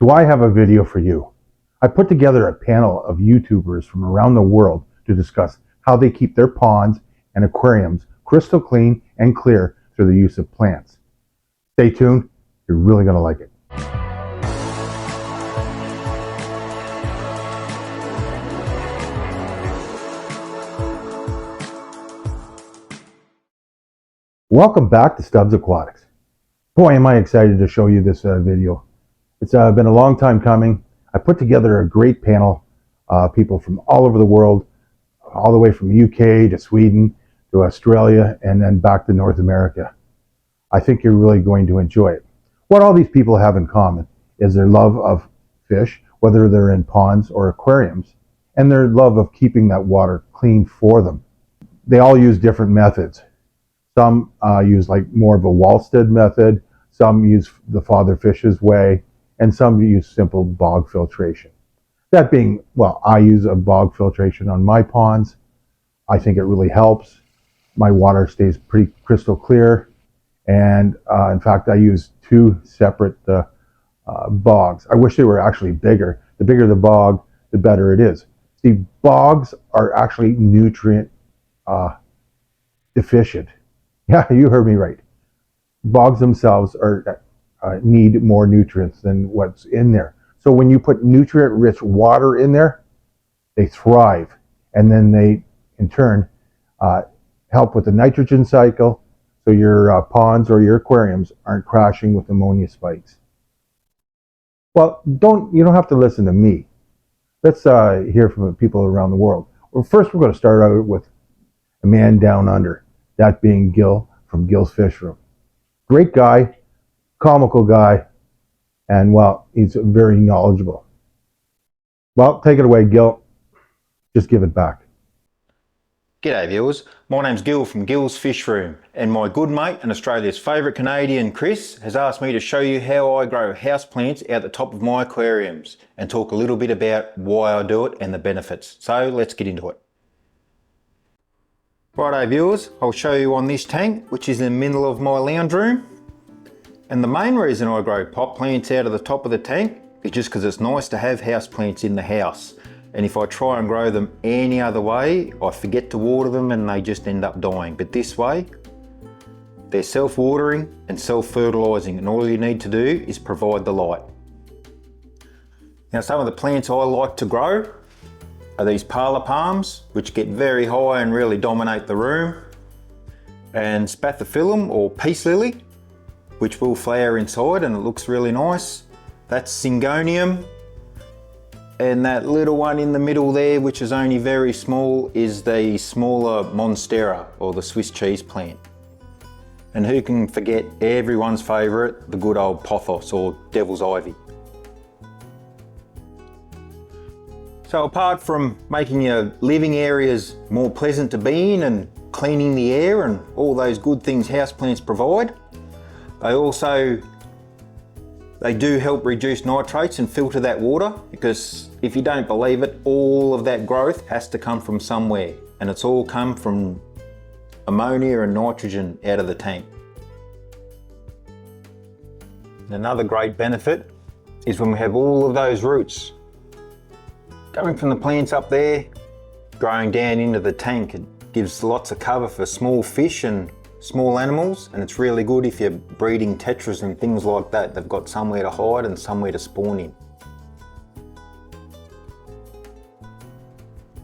So I have a video for you. I put together a panel of YouTubers from around the world to discuss how they keep their ponds and aquariums crystal clean and clear through the use of plants. Stay tuned, you're really going to like it. Welcome back to Stubbs Aquatics. Boy, am I excited to show you this video. It's been a long time coming. I put together a great panel, people from all over the world, all the way from UK to Sweden to Australia and then back to North America. I think you're really going to enjoy it. What all these people have in common is their love of fish, whether they're in ponds or aquariums, and their love of keeping that water clean for them. They all use different methods. Some use like more of a walstad method, some use the fatherfish's way, and some use simple bog filtration. That being, well, I use a bog filtration on my ponds. I think it really helps. My water stays pretty crystal clear. And in fact, I use two separate bogs. I wish they were actually bigger. The bigger the bog, the better it is. See, bogs are actually nutrient deficient. Yeah, you heard me right. Bogs themselves need more nutrients than what's in there. So when you put nutrient-rich water in there, they thrive. And then they, in turn, help with the nitrogen cycle, so your ponds or your aquariums aren't crashing with ammonia spikes. Well, you don't have to listen to me. Let's hear from the people around the world. Well, first we're going to start out with a man down under, that being Gil from Gils Fish Room. Great guy, comical guy, and well, he's very knowledgeable. Well, take it away, Gil. Just give it back. G'day viewers, my name's Gil from Gils Fish Room, and my good mate and Australia's favourite Canadian, Chris, has asked me to show you how I grow houseplants out the top of my aquariums and talk a little bit about why I do it and the benefits. So let's get into it. Righto viewers, I'll show you on this tank, which is in the middle of my lounge room. And the main reason I grow pot plants out of the top of the tank is just because it's nice to have house plants in the house. And if I try and grow them any other way, I forget to water them and they just end up dying. But this way, they're self-watering and self-fertilising, and all you need to do is provide the light. Now, some of the plants I like to grow are these parlour palms, which get very high and really dominate the room, and spathiphyllum or peace lily, which will flower inside and it looks really nice. That's syngonium. And that little one in the middle there, which is only very small, is the smaller monstera, or the Swiss cheese plant. And who can forget everyone's favourite, the good old pothos, or devil's ivy. So apart from making your living areas more pleasant to be in and cleaning the air and all those good things houseplants provide, they do help reduce nitrates and filter that water, because if you don't believe it, all of that growth has to come from somewhere, and it's all come from ammonia and nitrogen out of the tank. And another great benefit is when we have all of those roots coming from the plants up there, growing down into the tank. It gives lots of cover for small fish and small animals, and it's really good if you're breeding tetras and things like that. They've got somewhere to hide and somewhere to spawn in.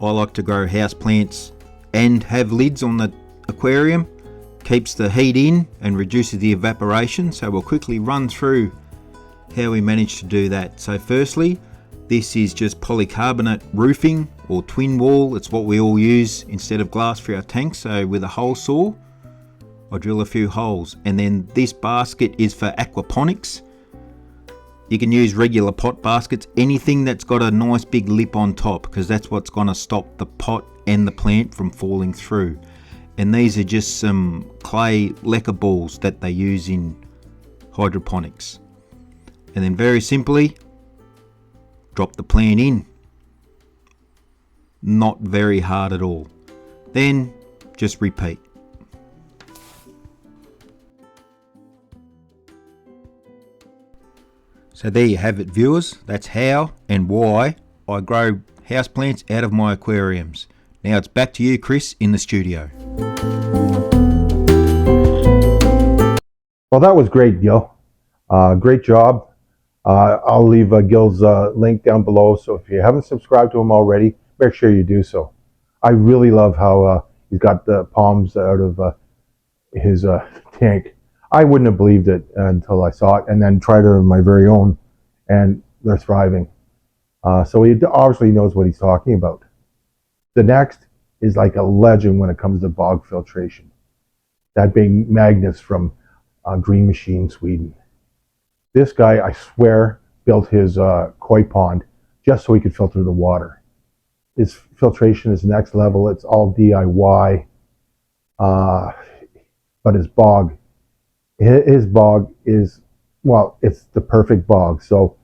I like to grow house plants and have lids on the aquarium. Keeps the heat in and reduces the evaporation, so we'll quickly run through how we manage to do that. So firstly, this is just polycarbonate roofing or twin wall. It's what we all use instead of glass for our tanks. So with a hole saw, I drill a few holes, and then this basket is for aquaponics. You can use regular pot baskets, anything that's got a nice big lip on top, because that's what's going to stop the pot and the plant from falling through. And these are just some clay lacquer balls that they use in hydroponics. And then very simply, drop the plant in. Not very hard at all. Then just repeat. So there you have it, viewers. That's how and why I grow houseplants out of my aquariums. Now it's back to you, Chris, in the studio. Well, that was great, Gil. Great job. I'll leave Gil's link down below, so if you haven't subscribed to him already, make sure you do so. I really love how he's got the palms out of his tank. I wouldn't have believed it until I saw it and then tried it on my very own, and they're thriving. So he obviously knows what he's talking about. The next is like a legend when it comes to bog filtration. That being Magnus from Green Machine, Sweden. This guy, I swear, built his koi pond just so he could filter the water. His filtration is next level. It's all DIY. But his bog is, well, it's the perfect bog. So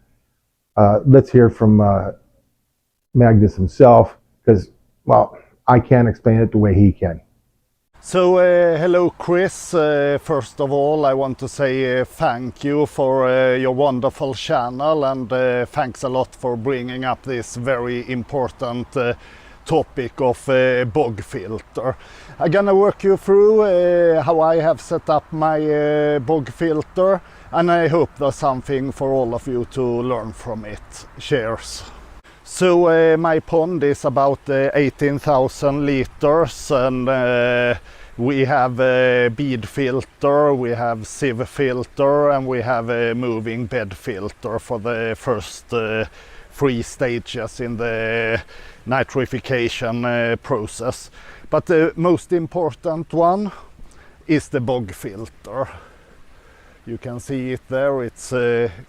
let's hear from Magnus himself, because, well, I can't explain it the way he can. So hello Chris, first of all I want to say thank you for your wonderful channel, and thanks a lot for bringing up this very important topic of bog filter. I'm gonna work you through how I have set up my bog filter, and I hope there's something for all of you to learn from it. Cheers! So my pond is about 18,000 liters, and we have a bead filter, we have sieve filter, and we have a moving bed filter for the first 3 stages in the nitrification process. But the most important one is the bog filter. You can see it there, it's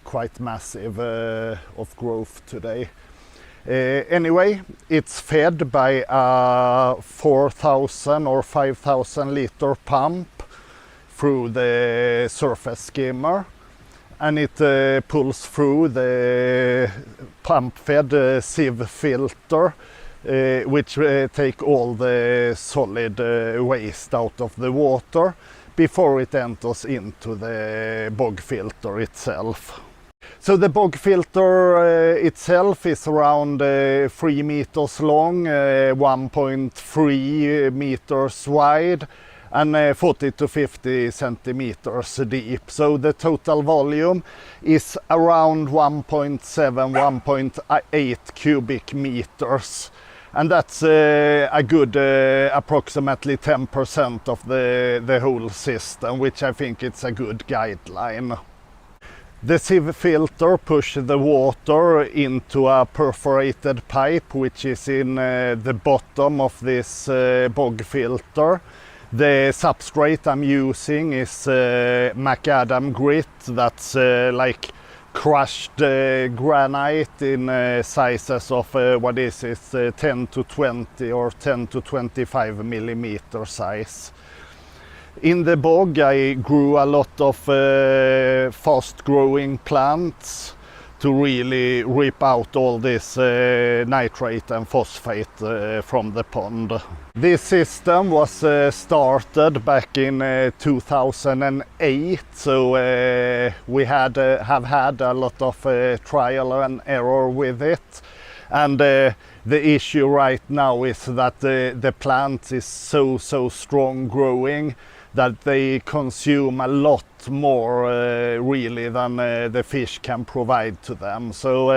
quite massive of growth today. Anyway, it's fed by a 4,000 or 5,000 liter pump through the surface skimmer, and it pulls through the pump fed sieve filter, which take all the solid waste out of the water before it enters into the bog filter itself. So the bog filter itself is around 3 meters long, 1.3 meters wide, and 40 to 50 centimeters deep. So the total volume is around 1.7, 1.8 cubic meters. And that's a good approximately 10% of the whole system, which I think it's a good guideline. The sieve filter pushes the water into a perforated pipe, which is in the bottom of this bog filter. The substrate I'm using is macadam grit. That's like crushed granite in sizes of what is it, 10 to 20 or 10 to 25 millimeter size. In the bog I grew a lot of fast growing plants to really rip out all this nitrate and phosphate from the pond. This system was started back in 2008, so we have had a lot of trial and error with it. And the issue right now is that the plant is so strong growing that they consume a lot more really than the fish can provide to them. So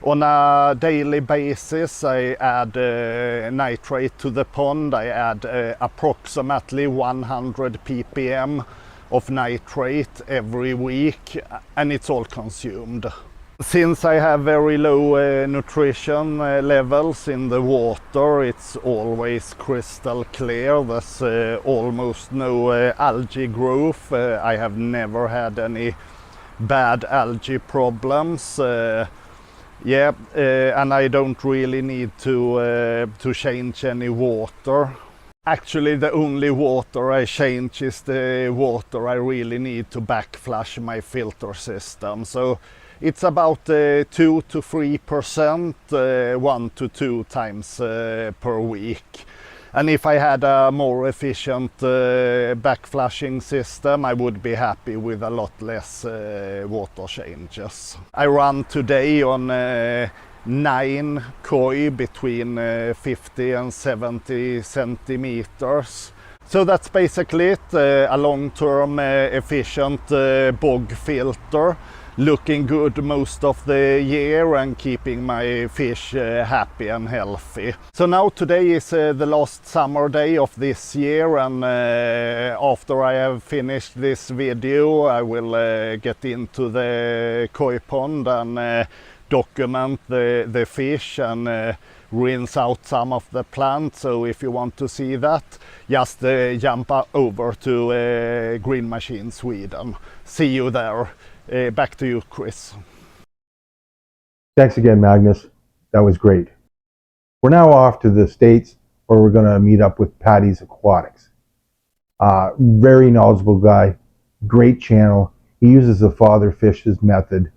on a daily basis I add nitrate to the pond. I add approximately 100 ppm of nitrate every week, and it's all consumed. Since I have very low nutrition levels in the water, it's always crystal clear. There's almost no algae growth. I have never had any bad algae problems. And I don't really need to change any water. Actually, the only water I change is the water I really need to backflush my filter system. So it's about 2 to 3%, 1 to 2 times per week. And if I had a more efficient back flushing system, I would be happy with a lot less water changes. I run today on 9 koi between 50 and 70 centimeters. So that's basically it, a long-term efficient bog filter, looking good most of the year and keeping my fish happy and healthy. So now today is the last summer day of this year, and after I have finished this video I will get into the koi pond and document the fish and rinse out some of the plants. So if you want to see that, just jump over to Green Machine Sweden. See you there. Back to you, Chris. Thanks again, Magnus. That was great. We're now off to the States, where we're going to meet up with Patty's Aquatics. Very knowledgeable guy, great channel. He uses the fatherfish's method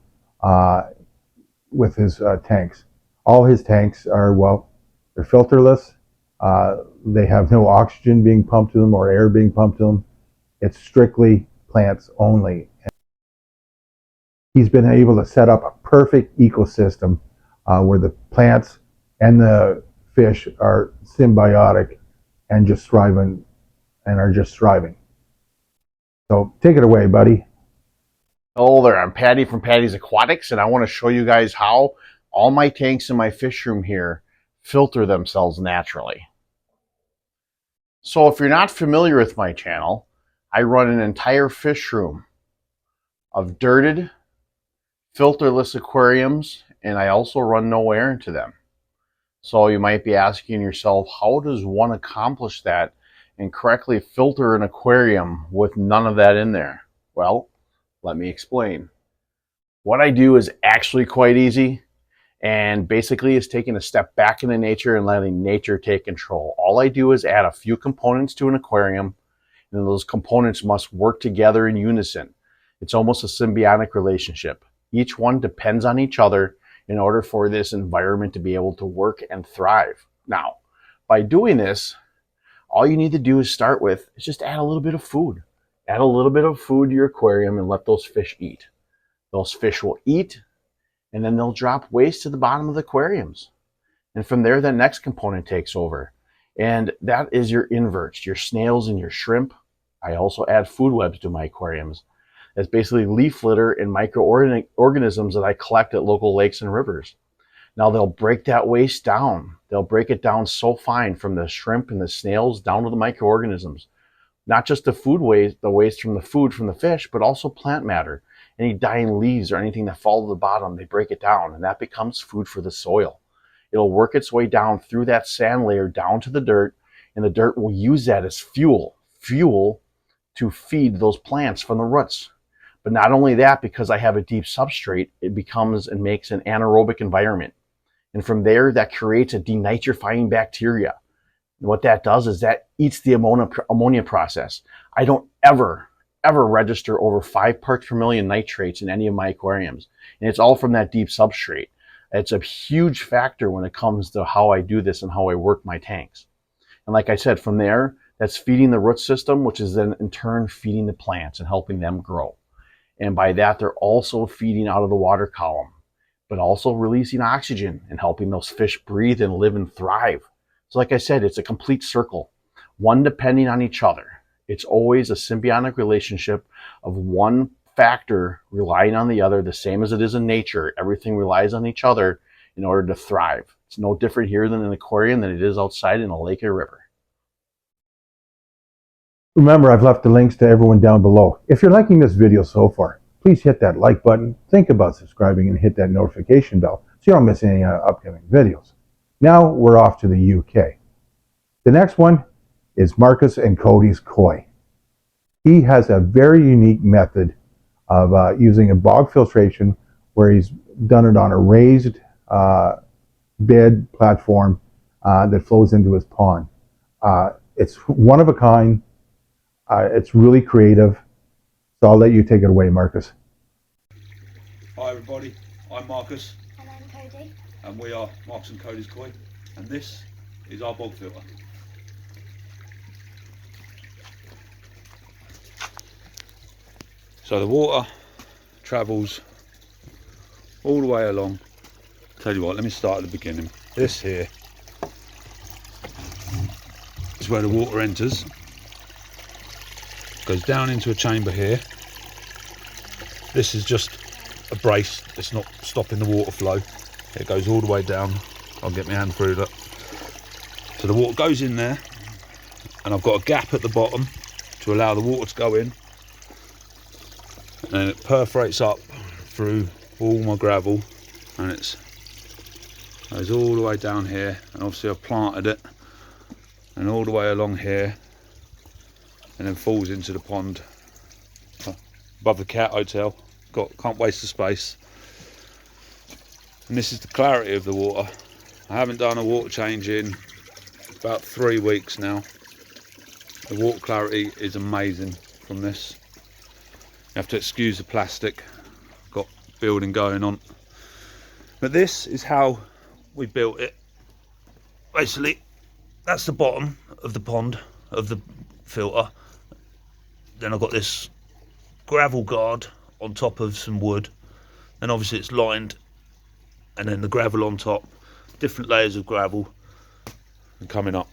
with his tanks. All his tanks are, well, they're filterless. They have no oxygen being pumped to them or air being pumped to them. It's strictly plants only. He's been able to set up a perfect ecosystem where the plants and the fish are symbiotic and just thriving and are just thriving. So take it away, buddy. Hello there, I'm Patty from Patty's Aquatics, and I want to show you guys how all my tanks in my fish room here filter themselves naturally. So if you're not familiar with my channel, I run an entire fish room of dirted, filterless aquariums, and I also run no air into them. So you might be asking yourself, how does one accomplish that and correctly filter an aquarium with none of that in there? Well, let me explain. What I do is actually quite easy, and basically is taking a step back into nature and letting nature take control. All I do is add a few components to an aquarium, and those components must work together in unison. It's almost a symbiotic relationship. Each one depends on each other in order for this environment to be able to work and thrive. Now, by doing this, all you need to do is start with is just add a little bit of food. Add a little bit of food to your aquarium and let those fish eat. Those fish will eat, and then they'll drop waste to the bottom of the aquariums. And from there, the next component takes over. And that is your inverts, your snails and your shrimp. I also add food webs to my aquariums. That's basically leaf litter and microorganisms that I collect at local lakes and rivers. Now they'll break that waste down. They'll break it down so fine, from the shrimp and the snails down to the microorganisms. Not just the food waste, the waste from the food from the fish, but also plant matter. Any dying leaves or anything that fall to the bottom, they break it down, and that becomes food for the soil. It'll work its way down through that sand layer down to the dirt, and the dirt will use that as fuel to feed those plants from the roots. But not only that, because I have a deep substrate, it becomes and makes an anaerobic environment. And from there, that creates a denitrifying bacteria. And what that does is that eats the ammonia process. I don't ever register over 5 parts per million nitrates in any of my aquariums. And it's all from that deep substrate. It's a huge factor when it comes to how I do this and how I work my tanks. And like I said, from there, that's feeding the root system, which is then in turn feeding the plants and helping them grow. And by that, they're also feeding out of the water column, but also releasing oxygen and helping those fish breathe and live and thrive. So like I said, it's a complete circle, one depending on each other. It's always a symbiotic relationship of one factor relying on the other, the same as it is in nature. Everything relies on each other in order to thrive. It's no different here than an aquarium than it is outside in a lake or river. Remember, I've left the links to everyone down below. If you're liking this video so far, please hit that like button, think about subscribing, and hit that notification bell so you don't miss any upcoming videos. Now we're off to the UK. The next one is Marcus and Cody's Koi. He has a very unique method of using a bog filtration where he's done it on a raised bed platform that flows into his pond. It's one of a kind. It's really creative. So I'll let you take it away, Marcus. Hi everybody, I'm Marcus. And I'm Cody. And we are Marcus and Cody's Koi, and this is our bog filter. So the water travels all the way along. Tell you what, let me start at the beginning. This here is where the water enters, goes down into a chamber here. This is just a brace, it's not stopping the water flow. It goes all the way down. I'll get my hand through that. So the water goes in there, and I've got a gap at the bottom to allow the water to go in, and then it perforates up through all my gravel, and it goes all the way down here, and obviously I've planted it, and all the way along here, and then falls into the pond above the cat hotel. Can't waste the space. And this is the clarity of the water. I haven't done a water change in about 3 weeks now. The water clarity is amazing from this. You have to excuse the plastic, got building going on. But this is how we built it. Basically, that's the bottom of the pond, of the filter. Then I've got this gravel guard on top of some wood. Then obviously it's lined, and then the gravel on top, different layers of gravel and coming up.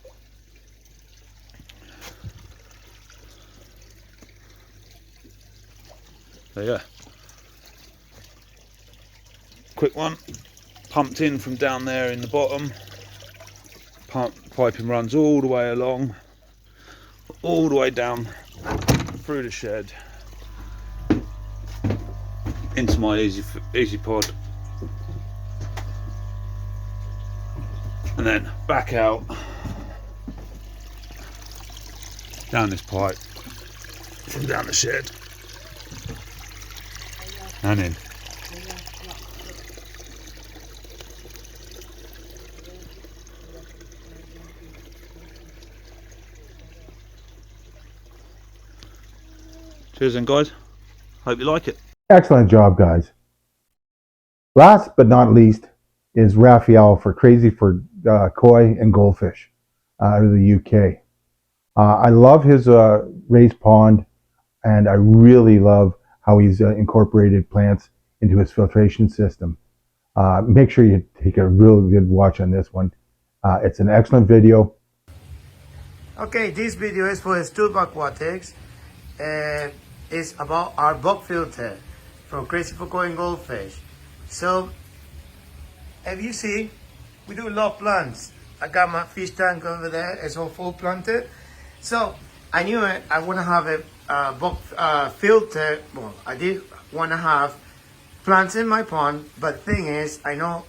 There you go. Quick one, pumped in from down there in the bottom. Piping runs all the way along, all the way down through the shed into my easy pod, and then back out down this pipe from down the shed and in. Cheers then, guys. Hope you like it. Excellent job, guys. Last but not least is Raphael for For Koi and Goldfish out of the UK. I love his raised pond, and I really love how he's incorporated plants into his filtration system. Make sure you take a really good watch on this one. It's an excellent video. Okay, this video is for Fishtubers Aquatics. It's about our bug filter from For Koi Goldfish. So, as you see, we do a lot of plants. I got my fish tank over there, it's all full planted. So, I knew I want to have a bug filter. Well, I did want to have plants in my pond, but the thing is, I know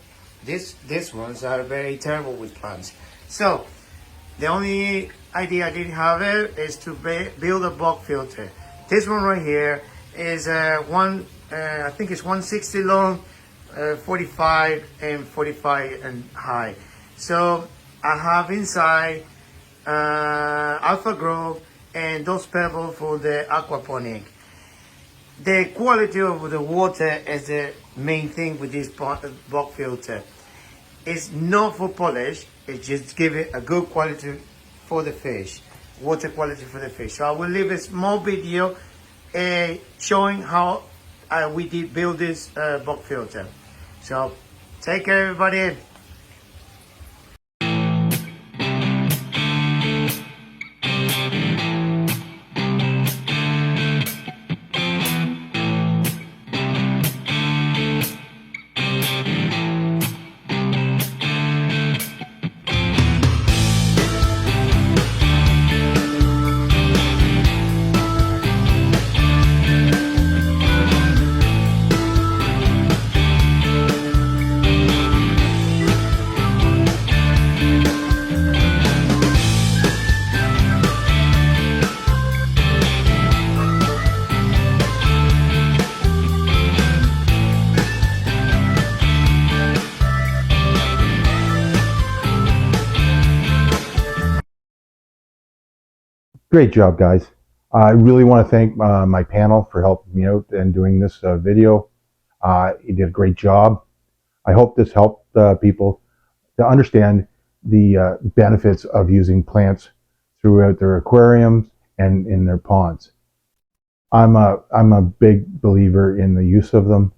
these ones are very terrible with plants. So, the only idea I did have it is to build a bug filter. This one right here is I think it's 160 long, 45 and 45 and high. So I have inside Alpha Grove and those pebbles for the aquaponic. The quality of the water is the main thing with this bug filter. It's not for polish, it just give it a good quality for the fish, water quality for the fish. So I will leave a small video showing how we did build this bug filter. So take care, everybody. Great job, guys. I really want to thank my panel for helping me out and doing this video. You did a great job. I hope this helped people to understand the benefits of using plants throughout their aquariums and in their ponds. I'm a big believer in the use of them.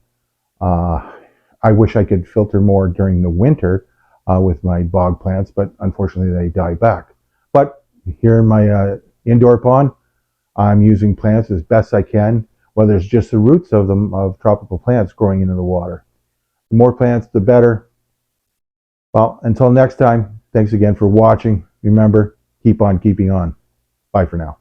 I wish I could filter more during the winter with my bog plants, but unfortunately they die back. But here in my indoor pond, I'm using plants as best I can, whether it's just the roots of them, of tropical plants growing into the water. The more plants, the better. Well, until next time, thanks again for watching. Remember, keep on keeping on. Bye for now.